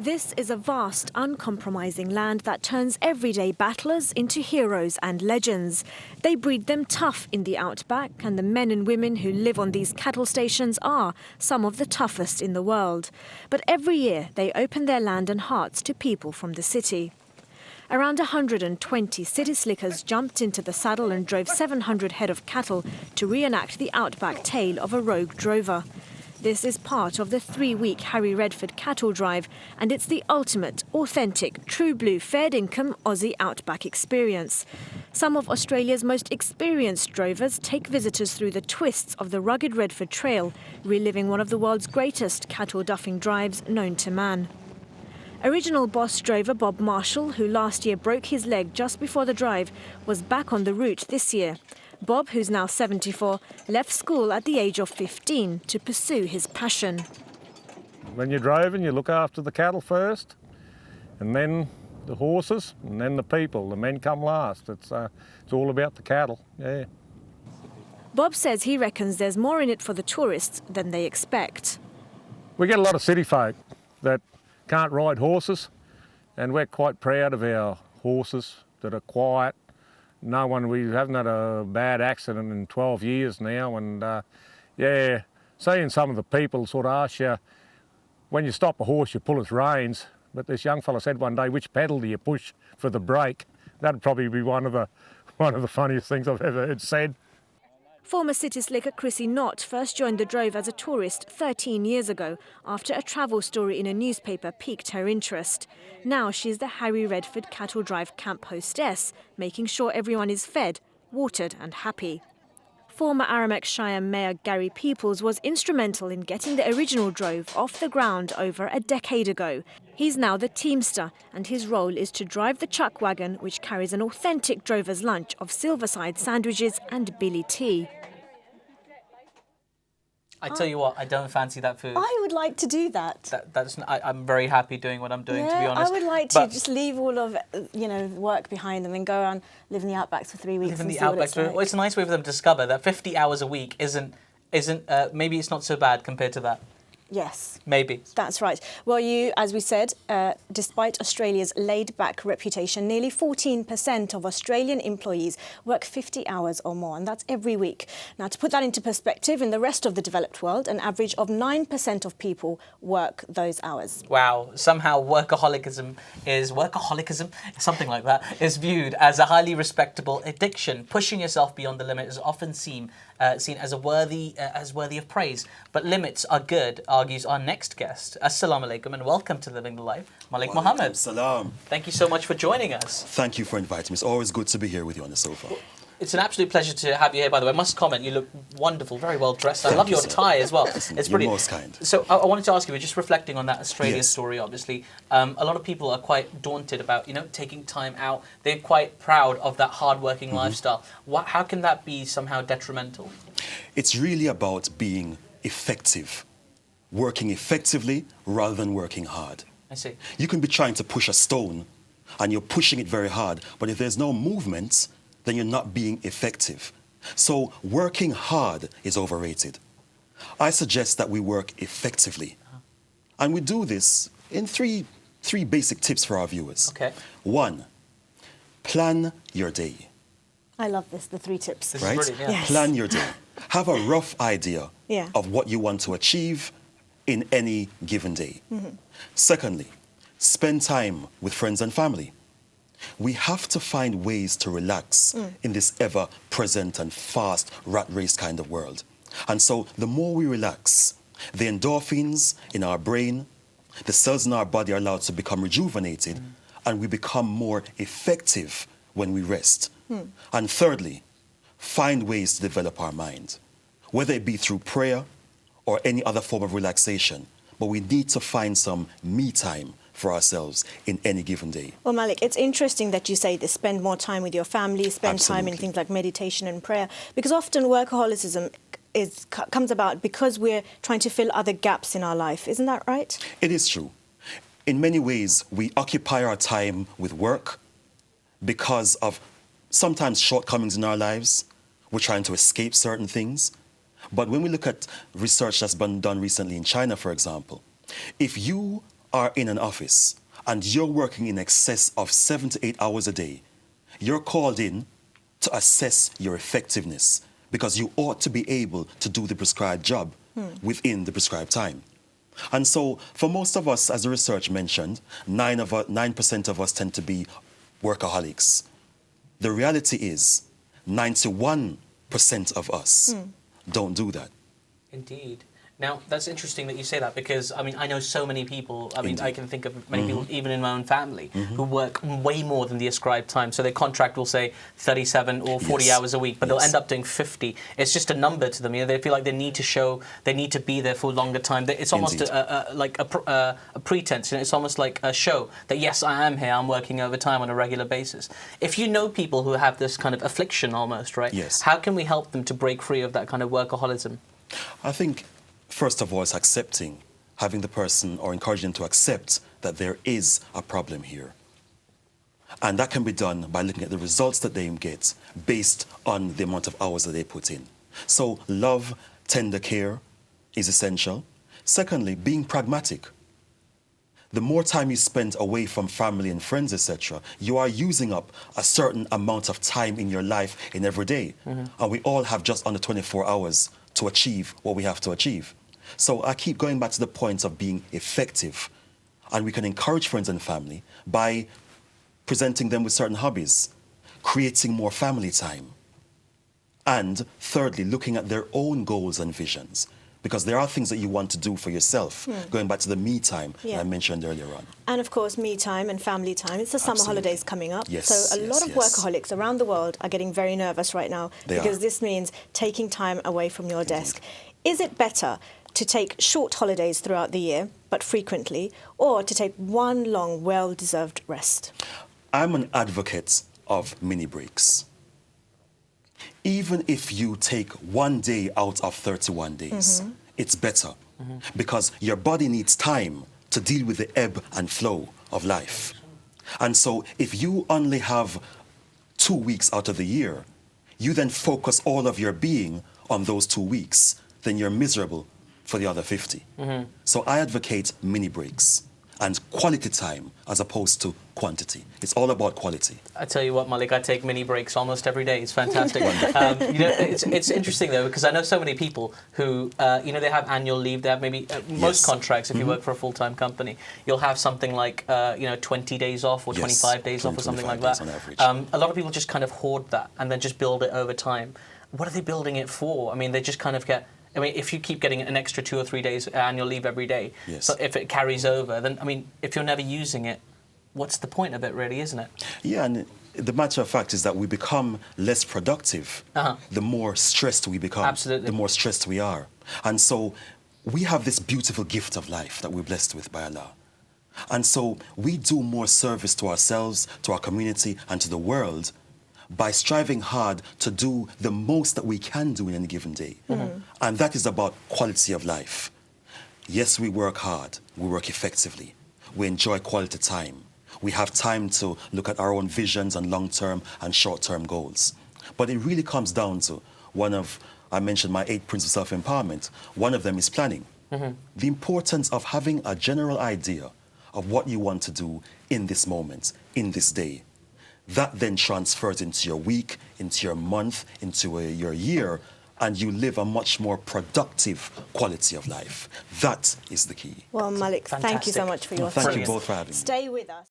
This is a vast, uncompromising land that turns everyday battlers into heroes and legends. They breed them tough in the outback, and the men and women who live on these cattle stations are some of the toughest in the world. But every year they open their land and hearts to people from the city. Around 120 city slickers jumped into the saddle and drove 700 head of cattle to reenact the outback tale of a rogue drover. This is part of the 3-week Harry Redford cattle drive, and it's the ultimate, authentic, true blue, fair income Aussie outback experience. Some of Australia's most experienced drovers take visitors through the twists of the rugged Redford Trail, reliving one of the world's greatest cattle duffing drives known to man. Original boss drover Bob Marshall, who last year broke his leg just before the drive, was back on the route this year. Bob, who's now 74, left school at the age of 15 to pursue his passion. When you're droving, you look after the cattle first, and then the horses, and then the people. The men come last. It's all about the cattle, yeah. Bob says he reckons there's more in it for the tourists than they expect. We get a lot of city folk that can't ride horses, and we're quite proud of our horses that are quiet. We haven't had a bad accident in 12 years now, and yeah, seeing some of the people sort of ask you, when you stop a horse you pull its reins, but this young fella said one day, which pedal do you push for the brake? That'd probably be one of the funniest things I've ever heard said. Former city slicker Chrissy Knott first joined the drove as a tourist 13 years ago after a travel story in a newspaper piqued her interest. Now she's the Harry Redford cattle drive camp hostess, making sure everyone is fed, watered and happy. Former Aramek Shire Mayor Gary Peoples was instrumental in getting the original drove off the ground over a decade ago. He's now the teamster, and his role is to drive the chuck wagon, which carries an authentic drover's lunch of silverside sandwiches and billy tea. I tell you what, I don't fancy that food. I would like to do that. I'm very happy doing what I'm doing, to be honest. I would like to just leave all of work behind and then go around, live in the outbacks for 3 weeks and see what it's like. Well, it's a nice way for them to discover that 50 hours a week isn't maybe it's not so bad compared to that. Yes. Maybe. That's right. Well, as we said, despite Australia's laid-back reputation, nearly 14% of Australian employees work 50 hours or more, and that's every week. Now, to put that into perspective, in the rest of the developed world, an average of 9% of people work those hours. Wow. Somehow workaholicism, something like that, is viewed as a highly respectable addiction. Pushing yourself beyond the limit is often seen as worthy of praise. But limits are good, argues our next guest. Assalamu alaikum and welcome to Living the Life, Malik Muhammad. Salam. Thank you so much for joining us. Thank you for inviting me. It's always good to be here with you on the sofa. It's an absolute pleasure to have you here, by the way. I must comment, you look wonderful, very well dressed. I love your tie as well. It's You're brilliant. most kind. So I wanted to ask you, we're just reflecting on that Australia Yes. story, obviously. A lot of people are quite daunted about, taking time out. They're quite proud of that hard-working lifestyle. How can that be somehow detrimental? It's really about being effective, working effectively rather than working hard. I see. You can be trying to push a stone and you're pushing it very hard, but if there's no movement, then you're not being effective. So working hard is overrated. I suggest that we work effectively. And we do this in three basic tips for our viewers. Okay. 1, plan your day. I love this, the 3 tips. This Right? is brilliant, yeah. Yes. Plan your day. Have a rough idea Yeah. of what you want to achieve in any given day. Secondly, spend time with friends and family. We have to find ways to relax in this ever-present and fast rat race kind of world. And so the more we relax, the endorphins in our brain, the cells in our body are allowed to become rejuvenated, and we become more effective when we rest. And thirdly, find ways to develop our mind, whether it be through prayer or any other form of relaxation. But we need to find some me time for ourselves in any given day. Well, Malik, it's interesting that you say this, spend more time with your family, spend time in Absolutely. things like meditation and prayer, because often workaholicism comes about because we're trying to fill other gaps in our life. Isn't that right? It is true. In many ways, we occupy our time with work because of sometimes shortcomings in our lives. We're trying to escape certain things. But when we look at research that's been done recently in China, for example, if you are in an office and you're working in excess of 7 to 8 hours a day, you're called in to assess your effectiveness because you ought to be able to do the prescribed job within the prescribed time. And so for most of us, as the research mentioned, 9% of us tend to be workaholics. The reality is 91% of us don't do that. Indeed. Now, that's interesting that you say that because, I mean, I know so many people, I mean, I can think of many people, even in my own family, who work way more than the ascribed time. So their contract will say 37 or 40 hours a week, but they'll end up doing 50. It's just a number to them. You know, they feel like they need to show, they need to be there for a longer time. It's almost like a pretense. You know, it's almost like a show that, yes, I am here, I'm working overtime on a regular basis. If you know people who have this kind of affliction almost, right? Yes. How can we help them to break free of that kind of workaholism? I think, first of all, it's accepting, having the person or encouraging them to accept that there is a problem here. And that can be done by looking at the results that they get based on the amount of hours that they put in. So love, tender care is essential. Secondly, being pragmatic. The more time you spend away from family and friends, etc., you are using up a certain amount of time in your life in every day. And we all have just under 24 hours to achieve what we have to achieve. So I keep going back to the point of being effective. And we can encourage friends and family by presenting them with certain hobbies, creating more family time. And thirdly, looking at their own goals and visions. Because there are things that you want to do for yourself, going back to the me time that I mentioned earlier on. And of course, me time and family time. It's the summer holidays coming up. Yes, so a lot of workaholics around the world are getting very nervous right now because this means taking time away from your desk. Is it better to take short holidays throughout the year, but frequently, or to take one long, well-deserved rest? I'm an advocate of mini breaks. Even if you take 1 day out of 31 days, it's better because your body needs time to deal with the ebb and flow of life. And so if you only have 2 weeks out of the year, you then focus all of your being on those 2 weeks, then you're miserable for the other 50. So I advocate mini breaks and quality time as opposed to quantity. It's all about quality. I tell you what, Malik, I take mini breaks almost every day. It's fantastic. You know, it's interesting though because I know so many people who, you know, they have annual leave. They have maybe most contracts. If you work for a full-time company, you'll have something like you know 20 days off or 25 days off or something like that. On average. A lot of people just kind of hoard that and then just build it over time. What are they building it for? I mean, they just kind of get. I mean, if you keep getting an extra 2 or 3 days annual leave every day, so if it carries over, then, I mean, if you're never using it, what's the point of it really, isn't it? Yeah, and the matter of fact is that we become less productive the more stressed we become. Absolutely. The more stressed we are. And so we have this beautiful gift of life that we're blessed with by Allah. And so we do more service to ourselves, to our community, and to the world by striving hard to do the most that we can do in any given day. And that is about quality of life. Yes, we work hard, we work effectively, we enjoy quality time. We have time to look at our own visions and long-term and short-term goals. But it really comes down to I mentioned my 8 principles of self-empowerment. One of them is planning. The importance of having a general idea of what you want to do in this moment, in this day. That then transfers into your week, into your month, into your year, and you live a much more productive quality of life. That is the key. Well, Malik, thank you so much for your Thank you both for having me. Stay with us.